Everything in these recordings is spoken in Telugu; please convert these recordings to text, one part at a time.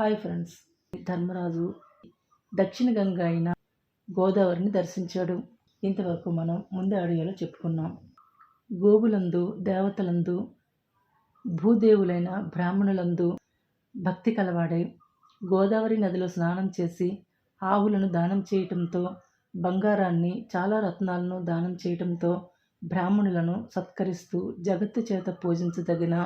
Hi friends. ధర్మరాజు దక్షిణ గంగ అయిన గోదావరిని దర్శించాడు. ఇంతవరకు మనం ముందు ఆడియోలో చెప్పుకున్నాం. గోవులందు, దేవతలందు, భూదేవులైన బ్రాహ్మణులందు భక్తి కలవాడై గోదావరి నదిలో స్నానం చేసి ఆవులను దానం చేయటంతో, బంగారాన్ని, చాలా రత్నాలను దానం చేయటంతో బ్రాహ్మణులను సత్కరిస్తూ జగత్తు చేత పూజించదగిన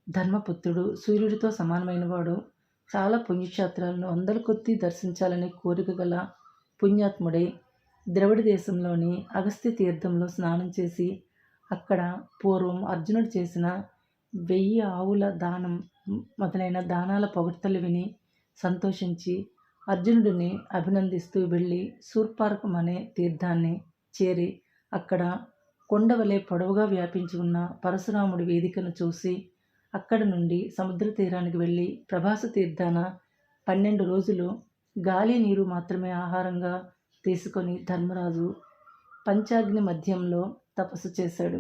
ధర్మపుత్రుడు, సూర్యుడితో సమానమైనవాడు, చాలా పుణ్యక్షేత్రాలను వందల కొద్దీ దర్శించాలనే కోరిక గల పుణ్యాత్ముడై ద్రవిడ దేశంలోని అగస్త్య తీర్థంలో స్నానం చేసి అక్కడ పూర్వం అర్జునుడు చేసిన 1000 ఆవుల దానం మొదలైన దానాల పొగడ్తలు విని సంతోషించి అర్జునుడిని అభినందిస్తూ వెళ్ళి శూర్పార్కం అనే తీర్థాన్ని చేరి అక్కడ కొండవలే పొడవుగా వ్యాపించి ఉన్న పరశురాముడి వేదికను చూసి అక్కడ నుండి సముద్ర తీరానికి వెళ్ళి ప్రభాస తీర్థాన 12 రోజులు గాలి నీరు మాత్రమే ఆహారంగా తీసుకొని ధర్మరాజు పంచాగ్ని మధ్యంలో తపస్సు చేశాడు.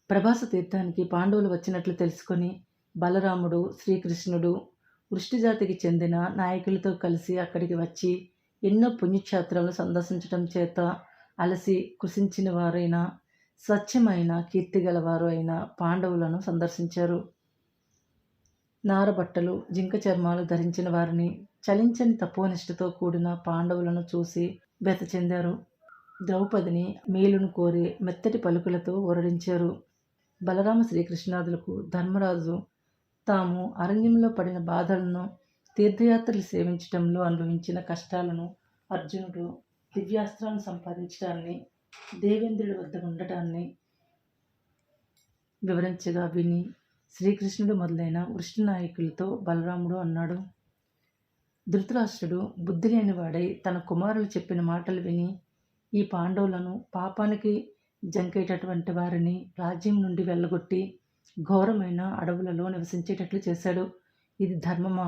ప్రభాస తీర్థానికి పాండవులు వచ్చినట్లు తెలుసుకొని బలరాముడు, శ్రీకృష్ణుడు వృష్టిజాతికి చెందిన నాయకులతో కలిసి అక్కడికి వచ్చి ఎన్నో పుణ్యక్షేత్రాలను సందర్శించడం చేత అలసి కృషించిన వారైన స్వచ్ఛమైన కీర్తిగల వారు అయిన పాండవులను సందర్శించారు. నారబట్టలు, జింక చర్మాలు ధరించిన వారిని, చలించని తపోనిష్టతో కూడిన పాండవులను చూసి వ్యత చెందారు. ద్రౌపదిని మేలును కోరి మెత్తటి పలుకులతో ఊరడించారు. బలరామ శ్రీకృష్ణాదులకు ధర్మరాజు తాము అరణ్యంలో పడిన బాధలను, తీర్థయాత్రలు సేవించటంలో అనుభవించిన కష్టాలను, అర్జునుడు దివ్యాస్త్రాలను సంపాదించడాన్ని, దేవేంద్రుడి వద్ద ఉండటాన్ని వివరించగా విని శ్రీకృష్ణుడు మొదలైన వృష్టి నాయకులతో బలరాముడు అన్నాడు: ధృతరాష్ట్రుడు బుద్ధి లేనివాడై తన కుమారులు చెప్పిన మాటలు విని ఈ పాండవులను, పాపానికి జంకేటటువంటి వారిని రాజ్యం నుండి వెళ్ళగొట్టి ఘోరమైన అడవులలో నివసించేటట్లు చేశాడు. ఇది ధర్మమా?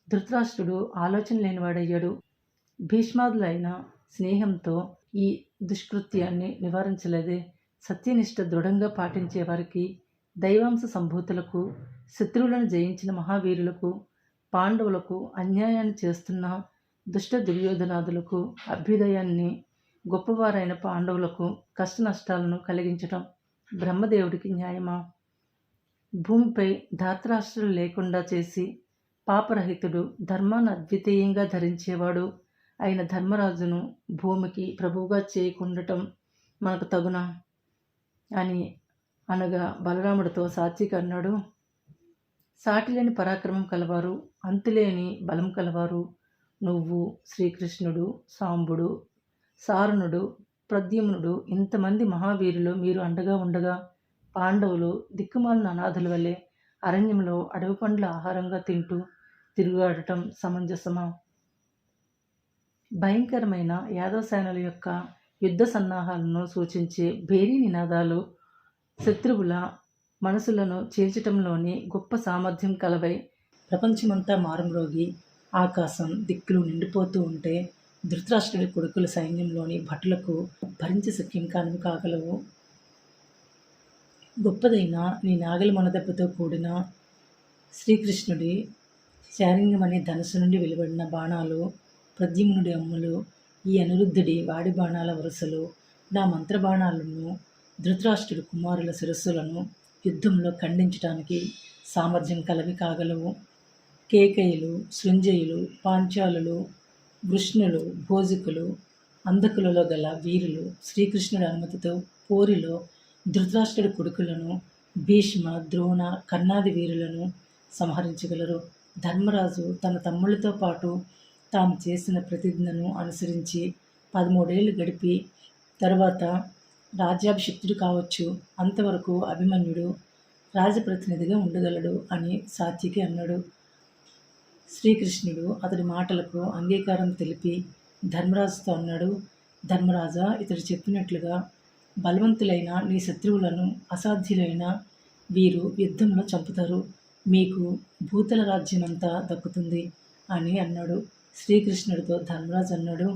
ధృతరాష్ట్రుడు ఆలోచన లేనివాడయ్యాడు. భీష్మాదులైన స్నేహంతో ఈ దుష్కృత్యాన్ని నివారించలేదే. సత్యనిష్ట దృఢంగా పాటించే వారికి, దైవాంశ సంభూతులకు, శత్రువులను జయించిన మహావీరులకు, పాండవులకు అన్యాయాన్ని చేస్తున్న దుష్ట దుర్యోధనాదులకు, అభ్యుదయాన్ని గొప్పవారైన పాండవులకు కష్ట నష్టాలను కలిగించటం బ్రహ్మదేవుడికి న్యాయమా? భూమిపై ధార్తరాష్ట్రులు లేకుండా చేసి పాపరహితుడు, ధర్మాన్ని అద్వితీయంగా ధరించేవాడు అయిన ధర్మరాజును భూమికి ప్రభువుగా చేయకుండటం మనకు తగునా అని అనగా బలరాముడితో సాత్విక అన్నాడు: సాటిలేని పరాక్రమం కలవారు, అంతులేని బలం కలవారు నువ్వు, శ్రీకృష్ణుడు, సాంబుడు, సారణుడు, ప్రద్యుమ్నుడు, ఇంతమంది మహావీరులు మీరు అండగా ఉండగా పాండవులు దిక్కుమాలిన అనాథుల వల్లే అరణ్యంలో అడవి పండ్ల ఆహారంగా తింటూ తిరుగాడటం సమంజసమా? భయంకరమైన యాదవ సేనల యొక్క యుద్ధ సన్నాహాలను సూచించే భేరీ నినాదాలు శత్రువుల మనసులను చీల్చటంలోని గొప్ప సామర్థ్యం కలవై ప్రపంచమంతా మారుమ్రోగి ఆకాశం దిక్కులు నిండిపోతూ ఉంటే ధృతరాష్ట్రుడి కొడుకుల సైన్యంలోని భటులకు భరించే శక్యం కానివి కాగలవు. గొప్పదైన నీ నాగలి మనదెబ్బతో కూడిన శ్రీకృష్ణుడి శారింగమనే ధనుసు నుండి వెలువడిన బాణాలు, ప్రద్యుమ్నుడి అమ్ములు, ఈ అనిరుద్ధుడి వాడి బాణాల వరుసలు, నా మంత్రబాణాలను, ధృతరాష్ట్రుడి కుమారుల శిరస్సులను యుద్ధంలో ఖండించటానికి సామర్థ్యం కలవి కాగలవు. కేకయులు, సృంజయులు, పాంచాలులు, వృష్ణులు, భోజికులు, అంధకులలో గల వీరులు శ్రీకృష్ణుడి అనుమతితో పోరిలో ధృతరాష్ట్రుడి కొడుకులను, భీష్మ, ద్రోణ, కర్ణాది వీరులను సంహరించగలరు. ధర్మరాజు తన తమ్ముళ్ళతో పాటు తాము చేసిన ప్రతిజ్ఞను అనుసరించి 13 ఏళ్ళు గడిపి తరువాత రాజ్యాభిషిక్తుడు కావచ్చు. అంతవరకు అభిమన్యుడు రాజప్రతినిధిగా ఉండగలడు అని సాత్యకి అన్నాడు. శ్రీకృష్ణుడు అతడి మాటలకు అంగీకారం తెలిపి ధర్మరాజుతో అన్నాడు: ధర్మరాజా, ఇతడు చెప్పినట్లుగా బలవంతులైన నీ శత్రువులను అసాధ్యులైన వీరు యుద్ధంలో చంపుతారు. మీకు భూతల రాజ్యమంతా దక్కుతుంది అని అన్నాడు. శ్రీకృష్ణుడితో ధర్మరాజు అన్నాడు: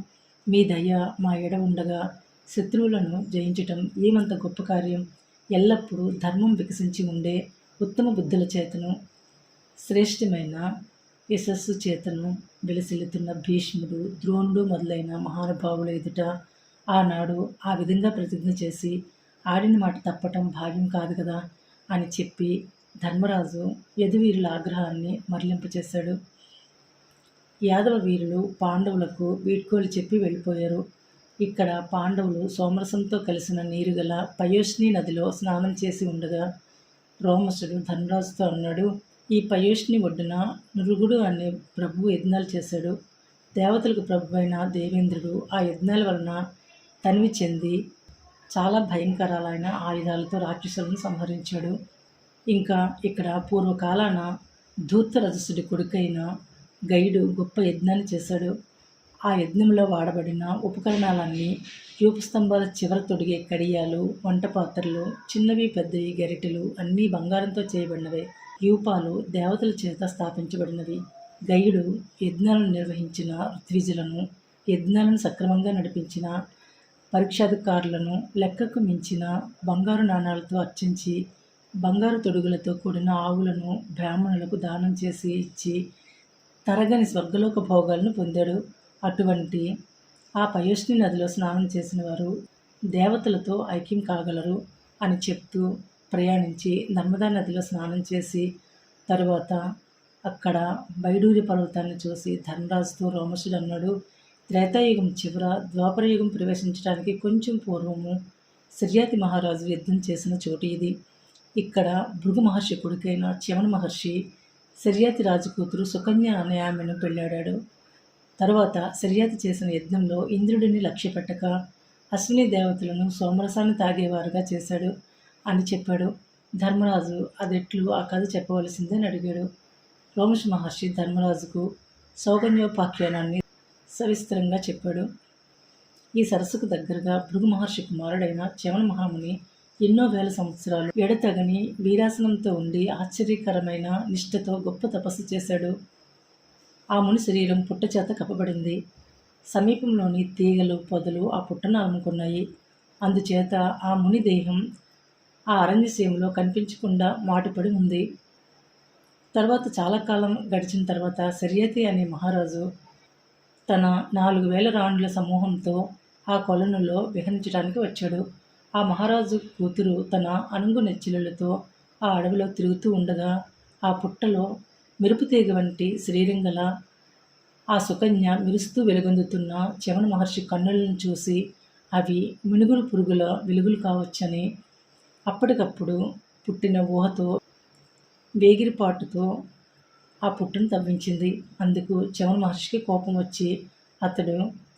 మీ దయ మా ఎడ ఉండగా శత్రువులను జయించటం ఏమంత గొప్ప కార్యం. ఎల్లప్పుడూ ధర్మం వికసించి ఉండే ఉత్తమ బుద్ధుల చేతను శ్రేష్టమైన యశస్సు చేతను విలసిల్లుతున్న భీష్ముడు, ద్రోణుడు మొదలైన మహానుభావుల ఎదుట ఆనాడు ఆ విధంగా ప్రతిజ్ఞ చేసి ఆడిన మాట తప్పటం భావ్యం కాదు కదా అని చెప్పి ధర్మరాజు యదువీరుల ఆగ్రహాన్ని మరలింపచేశాడు. యాదవ వీరులు పాండవులకు వీడ్కోలు చెప్పి వెళ్ళిపోయారు. ఇక్కడ పాండవులు సోమరసంతో కలిసిన నీరు గల పయోష్ణి నదిలో స్నానం చేసి ఉండగా రోమసుడు ధర్మరాజుతో అన్నాడు, ఈ పయోష్ణి ఒడ్డున నృగుడు అనే ప్రభువు యజ్ఞాలు చేశాడు. దేవతలకు ప్రభువైన దేవేంద్రుడు ఆ యజ్ఞాల వలన తనివి చెంది చాలా భయంకరాలైన ఆయుధాలతో రాక్షసులను సంహరించాడు. ఇంకా ఇక్కడ పూర్వకాలాన ధూర్తరజసుడి కొడుకైన గైడు గొప్ప యజ్ఞాన్ని చేశాడు. ఆ యజ్ఞంలో వాడబడిన ఉపకరణాలన్నీ యూపస్తంభాల చివర తొడిగే కడియాలు, వంట పాత్రలు, చిన్నవి పెద్దవి గరిటెలు అన్నీ బంగారంతో చేయబడినవే. యూపాలు దేవతల చేత స్థాపించబడినవి. గైడు యజ్ఞాలను నిర్వహించిన ఋత్విజులను, యజ్ఞాలను సక్రమంగా నడిపించిన పరీక్షాధికారులను లెక్కకు మించిన బంగారు నాణాలతో అర్చించి బంగారు తొడుగులతో కూడిన ఆవులను బ్రాహ్మణులకు దానం చేసి ఇచ్చి తరగని స్వర్గలోక భోగాలను పొందాడు. అటువంటి ఆ పయోష్ణి నదిలో స్నానం చేసిన వారు దేవతలతో ఐక్యం కాగలరు అని చెప్తూ ప్రయాణించి నర్మదా నదిలో స్నానం చేసి తరువాత అక్కడ బైడూరి పర్వతాన్ని చూసి ధర్మరాజుతో రోమసుడు అన్నాడు, త్రేతాయుగం చివర ద్వాపరయుగం ప్రవేశించడానికి కొంచెం పూర్వము శర్యాతి మహారాజు యుద్ధం చేసిన చోటు ఇది. ఇక్కడ భృగు మహర్షి కొడుకైన చ్యవన మహర్షి శర్యాతి రాజు కూతురు సుకన్య అనే ఆమెను పెళ్ళాడాడు. తర్వాత శర్యాతి చేసిన యజ్ఞంలో ఇంద్రుడిని లక్ష్యపెట్టక అశ్విని దేవతలను సోమరసాన్ని తాగేవారుగా చేశాడు అని చెప్పాడు. ధర్మరాజు అదెట్లు ఆ కథ చెప్పవలసిందని అడిగాడు. రోమశ మహర్షి ధర్మరాజుకు సౌగన్యోపాఖ్యానాన్ని సవిస్తరంగా చెప్పాడు. ఈ సరస్సుకు దగ్గరగా భృగు మహర్షి కుమారుడైన చ్యవన మహాముని ఎన్నో వేల సంవత్సరాలు ఎడతగని వీరాసనంతో ఉండి ఆశ్చర్యకరమైన నిష్ఠతో గొప్ప తపస్సు చేశాడు. ఆ ముని శరీరం పుట్ట చేత కప్పబడింది. సమీపంలోని తీగలు పొదలు ఆ పుట్టను అలుముకున్నాయి. అందుచేత ఆ ముని దేహం ఆ అరణ్యసీమలో కనిపించకుండా మాటుపడి ఉంది. తర్వాత చాలా కాలం గడిచిన తర్వాత శర్యతి అనే మహారాజు తన 4000 రాణుల సమూహంతో ఆ కొలనులో విహరించడానికి వచ్చాడు. ఆ మహారాజు కూతురు తన అణుగు నెచ్చిలతో ఆ అడవిలో తిరుగుతూ ఉండగా ఆ పుట్టలో మెరుపుతీగ వంటి శరీరం గల ఆ సుకన్య మెరుస్తూ వెలుగొందుతున్న చ్యవన మహర్షి కన్నులను చూసి అవి మినుగురు పురుగుల వెలుగులు కావచ్చని అప్పటికప్పుడు పుట్టిన ఊహతో వేగిరిపాటుతో ఆ పుట్టను తవ్వించింది. అందుకు చ్యవన మహర్షికి కోపం వచ్చి అతడు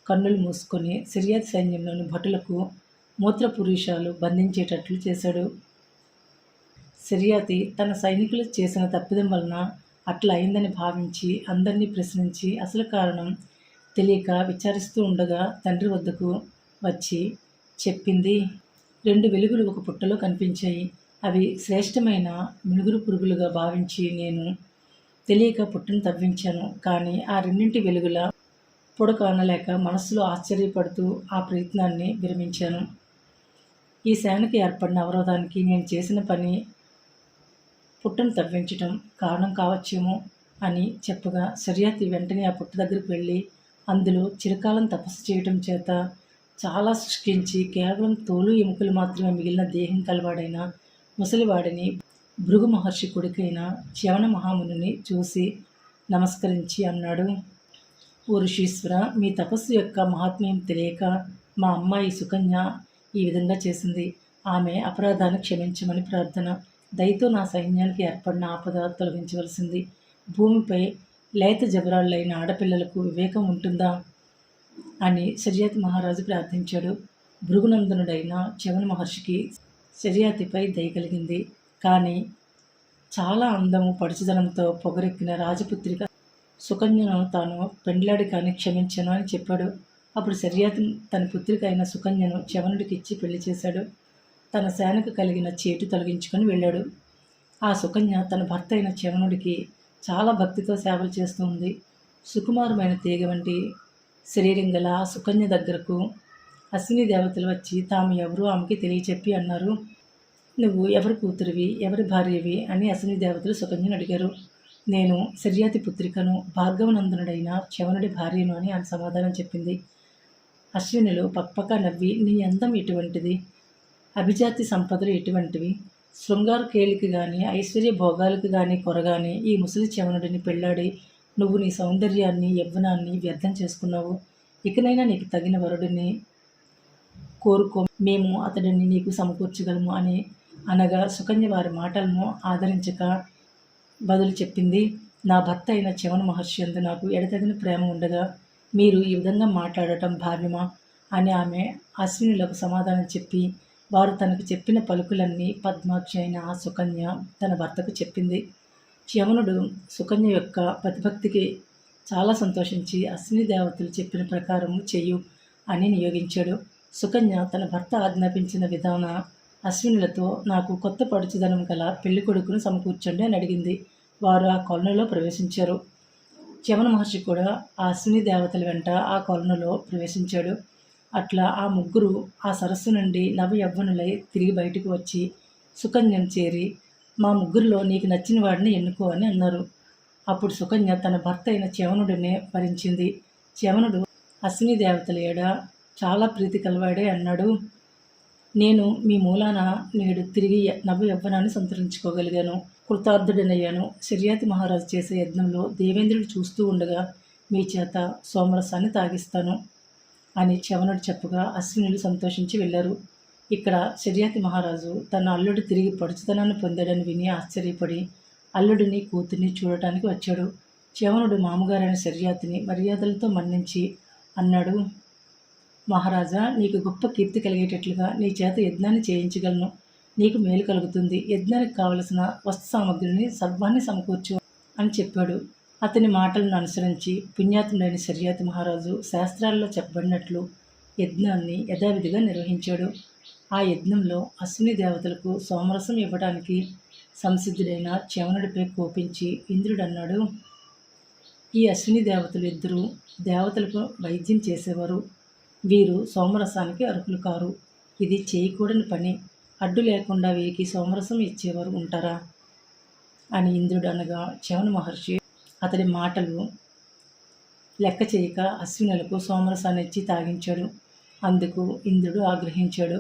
కన్నులు మూసుకొని శర్యాతి సైన్యంలోని భటులకు మూత్రపురుషాలు బంధించేటట్లు చేశాడు. శర్యాతి తన సైనికులు చేసిన తప్పిదం వలన అట్లా అయిందని భావించి అందరినీ ప్రశ్నించి అసలు కారణం తెలియక విచారిస్తూ ఉండగా తండ్రి వద్దకు వచ్చి చెప్పింది, 2 వెలుగులు ఒక పుట్టలో కనిపించాయి. అవి శ్రేష్టమైన మినుగురు పురుగులుగా భావించి నేను తెలియక పుట్టను తవ్వించాను. కానీ ఆ 2 వెలుగుల పొడ కానలేక మనస్సులో ఆశ్చర్యపడుతూ ఆ ప్రయత్నాన్ని విరమించాను. ఈ సేనకి ఏర్పడిన అవరోధానికి నేను చేసిన పని పుట్టను తవ్వించటం కారణం కావచ్చేమో అని చెప్పగా శర్యాతి వెంటనే ఆ పుట్ట దగ్గరికి వెళ్ళి అందులో చిరకాలం తపస్సు చేయటం చేత చాలా శుష్కించి కేవలం తోలు ఎముకలు మాత్రమే మిగిలిన దేహం కలవాడైన ముసలివాడిని భృగు మహర్షి కొడుకైన చ్యవన మహాముని చూసి నమస్కరించి అన్నాడు, ఓ ఋషీశ్వర, మీ తపస్సు యొక్క మహాత్మ్యం తెలియక మా అమ్మాయి సుకన్య ఈ విధంగా చేసింది. ఆమె అపరాధాన్ని క్షమించమని ప్రార్థన. దయతో నా సైన్యానికి ఏర్పడిన ఆపద తొలగించవలసింది. భూమిపై లేత జబరాళ్ళైన ఆడపిల్లలకు వివేకం ఉంటుందా అని శర్యాతి మహారాజు ప్రార్థించాడు. భృగునందనుడైన చ్యవన మహర్షికి శర్యాతిపై దయ కలిగింది. కానీ చాలా అందము పడుచుదనంతో పొగరెక్కిన రాజపుత్రిక సుకన్యను తాను పెండ్లాడి కానీ క్షమించను అని చెప్పాడు. అప్పుడు శర్యాతి తన పుత్రిక అయిన సుకన్యను చ్యవనుడికి ఇచ్చి పెళ్లి చేశాడు. తన సేనకు కలిగిన చేటు తొలగించుకొని వెళ్ళాడు. ఆ సుకన్య తన భర్త అయిన చ్యవనుడికి చాలా భక్తితో సేవలు చేస్తూ ఉంది. సుకుమారమైన తీగ వంటి శరీరం గల ఆ సుకన్య దగ్గరకు అశ్విని దేవతలు వచ్చి తాము ఎవరు ఆమెకి తెలియచెప్పి అన్నారు, నువ్వు ఎవరి కూతురివి, ఎవరి భార్యవి అని అశ్విని దేవతలు సుకన్యను అడిగారు. నేను శర్యాతి పుత్రికను, భార్గవనందనుడైన చ్యవనుడి భార్యను అని ఆమె సమాధానం చెప్పింది. అశ్వినులు పక్పక నవ్వి, నీ అందం ఎటువంటిది, అభిజాతి సంపదలు ఎటువంటివి, శృంగార కేలికి గాని ఐశ్వర్య భోగాలకు గాని కొరగాని ఈ ముసలి చ్యవనుడిని పెళ్ళాడి నువ్వు నీ సౌందర్యాన్ని యవ్వనాన్ని వ్యర్థం చేసుకున్నావు. ఇకనైనా నీకు తగిన వరుడిని కోరుకో, మేము అతడిని నీకు సమకూర్చగలము అని అనగా సుకన్య వారి మాటలను ఆదరించక బదులు చెప్పింది. నా భర్త అయిన చ్యవన మహర్షి యందు నాకు ఎడతగిన ప్రేమ ఉండగా మీరు ఈ విధంగా మాట్లాడటం భావ్యమా అని ఆమె అశ్వినులకు సమాధానం చెప్పి, వారు తనకు చెప్పిన పలుకులన్నీ పద్మాక్షి అయిన ఆ సుకన్య తన భర్తకు చెప్పింది. చ్యవనుడు సుకన్య యొక్క ప్రతిభక్తికి చాలా సంతోషించి అశ్విని దేవతలు చెప్పిన ప్రకారం చెయ్యు అని నియోగించాడు. సుకన్య తన భర్త ఆజ్ఞాపించిన విధాన అశ్వినులతో నాకు కొత్త పడుచుదనం గల పెళ్లి కొడుకును సమకూర్చండి అని అడిగింది. వారు ఆ కొలనులో ప్రవేశించారు. చ్యవన మహర్షి కూడా ఆ అశ్విని దేవతల వెంట ఆ కొలనులో ప్రవేశించాడు. అట్లా ఆ ముగ్గురు ఆ సరస్సు నుండి నవ యవ్వనులై తిరిగి బయటకు వచ్చి సుకన్యను చేరి, మా ముగ్గురిలో నీకు నచ్చిన వాడిని ఎన్నుకో అని అన్నారు. అప్పుడు సుకన్య తన భర్త అయిన చ్యవనుడినే వరించింది. చ్యవనుడు అశ్విని దేవతల ఏడ చాలా ప్రీతి కలవాడే అన్నాడు. నేను మీ మూలాన నేడు తిరిగి నవ యవ్వనాన్ని సంతరించుకోగలిగాను, కృతార్థుడనయ్యాను. శర్యాతి మహారాజు చేసే యజ్ఞంలో దేవేంద్రుడు చూస్తూ ఉండగా మీ చేత సోమరసాన్ని తాగిస్తాను అని చ్యవనుడు చెప్పగా అశ్వినులు సంతోషించి వెళ్ళారు. ఇక్కడ శర్యాతి మహారాజు తన అల్లుడు తిరిగి పడుచుతనాన్ని పొందాడని విని ఆశ్చర్యపడి అల్లుడిని కూతుర్ని చూడటానికి వచ్చాడు. చ్యవనుడు మామగారైన శర్యాతిని మర్యాదలతో మన్నించి అన్నాడు, మహారాజా, నీకు గొప్ప కీర్తి కలిగేటట్లుగా నీ చేత యజ్ఞాన్ని చేయించగలను. నీకు మేలు కలుగుతుంది. యజ్ఞానికి కావలసిన వస్తు సామగ్రిని సర్వాన్ని సమకూర్చు అని చెప్పాడు. అతని మాటలను అనుసరించి పుణ్యాత్ముడైన శర్యాతి మహారాజు శాస్త్రాల్లో చెప్పబడినట్లు యజ్ఞాన్ని యథావిధిగా నిర్వహించాడు. ఆ యజ్ఞంలో అశ్విని దేవతలకు సోమరసం ఇవ్వడానికి సంసిద్ధుడైన చ్యవనుడిపై కోపించి ఇంద్రుడు అన్నాడు, ఈ అశ్విని దేవతలు ఇద్దరూ దేవతలకు వైద్యం చేసేవారు. వీరు సోమరసానికి అర్హులు కారు. ఇది చేయకూడని పని. అడ్డు లేకుండా వీరికి సోమరసం ఇచ్చేవారు ఉంటారా అని ఇంద్రుడు అనగా చ్యవన మహర్షి అతడి మాటలు లెక్క చేయక అశ్వినులకు సోమరసాన్ని ఇచ్చి తాగించాడు. అందుకు ఇంద్రుడు ఆగ్రహించాడు.